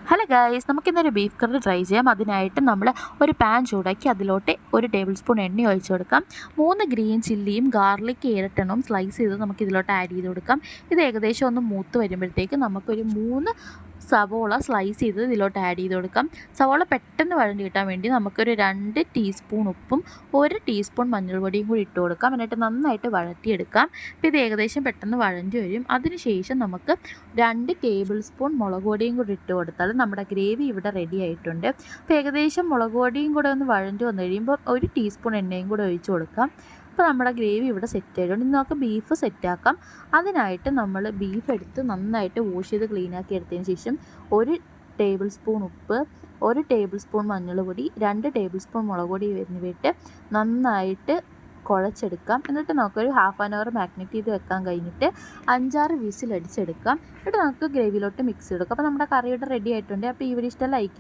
Hello guys, നമുക്കിന്നൊരു beef curry try ചെയ്യാം. അതിനായിട്ട് നമ്മൾ ഒരു പാൻ ചൂടാക്കി അതിലോട്ട് 1 ടേബിൾ സ്പൂൺ എണ്ണ ഒഴിച്ചു കൊടുക്കാം. 3 ഗ്രീൻ ചില്ലിയും ഗാർലിക് 7 സ്ലൈസ് ചെയ്ത് നമുക്ക് ഇതിലോട്ട് ആഡ് ചെയ്ത് കൊടുക്കാം. ഇത് ഏകദേശം ഒന്ന് മൂത്ത് വരുമ്പോഴത്തേക്ക് നമുക്കൊരു 3 സവോള സ്ലൈസ് ചെയ്ത് ഇതിലോട്ട് ആഡ് ചെയ്ത് കൊടുക്കാം. സവോള പെട്ടെന്ന് വഴണ്ടി കിട്ടാൻ വേണ്ടി നമുക്കൊരു 2 ടീസ്പൂൺ ഉപ്പും 1 ടീസ്പൂൺ മഞ്ഞൾപ്പൊടിയും കൂടി ഇട്ട് കൊടുക്കാം. എന്നിട്ട് നന്നായിട്ട് വഴറ്റിയെടുക്കാം. അപ്പോൾ ഇത് ഏകദേശം പെട്ടെന്ന് വഴണ്ടി വരും. അതിനുശേഷം നമുക്ക് 2 ടേബിൾ സ്പൂൺ മുളക് പൊടിയും കൂടി ഇട്ട് കൊടുത്താൽ നമ്മുടെ ഗ്രേവി ഇവിടെ റെഡി ആയിട്ടുണ്ട്. അപ്പോൾ ഏകദേശം മുളക് പൊടിയും കൂടെ ഒന്ന് വഴണ്ടി വന്നു കഴിയുമ്പോൾ 1 ടീസ്പൂൺ എണ്ണയും കൂടെ ഒഴിച്ച് കൊടുക്കാം. അപ്പോൾ നമ്മുടെ ഗ്രേവി ഇവിടെ സെറ്റ് ആയിട്ടുണ്ട്. ഇനി നമുക്ക് ബീഫ് സെറ്റാക്കാം. അതിനായിട്ട് നമ്മൾ ബീഫ് എടുത്ത് നന്നായിട്ട് വാഷ് ചെയ്ത് ക്ലീനാക്കി എടുത്തതിന് ശേഷം 1 ടേബിൾ സ്പൂൺ ഉപ്പ്, 1 ടേബിൾ സ്പൂൺ മഞ്ഞൾപ്പൊടി, 2 ടേബിൾ സ്പൂൺ മുളക് പൊടി എന്നിവയിട്ട് നന്നായിട്ട് കുഴച്ചെടുക്കാം. എന്നിട്ട് നമുക്കൊരു ഹാഫ് ആൻ അവർ മാഗ്നേറ്റ് ചെയ്ത് വെക്കാൻ കഴിഞ്ഞിട്ട് 5-6 വിസിൽ അടിച്ചെടുക്കാം. എന്നിട്ട് നമുക്ക് ഗ്രേവിയിലോട്ട് മിക്സ് ചെയ്തെടുക്കാം. അപ്പോൾ നമ്മുടെ കറി ഇവിടെ റെഡി ആയിട്ടുണ്ട്. അപ്പോൾ ഈ വീഡിയോ ഇഷ്ടം ലൈക്ക്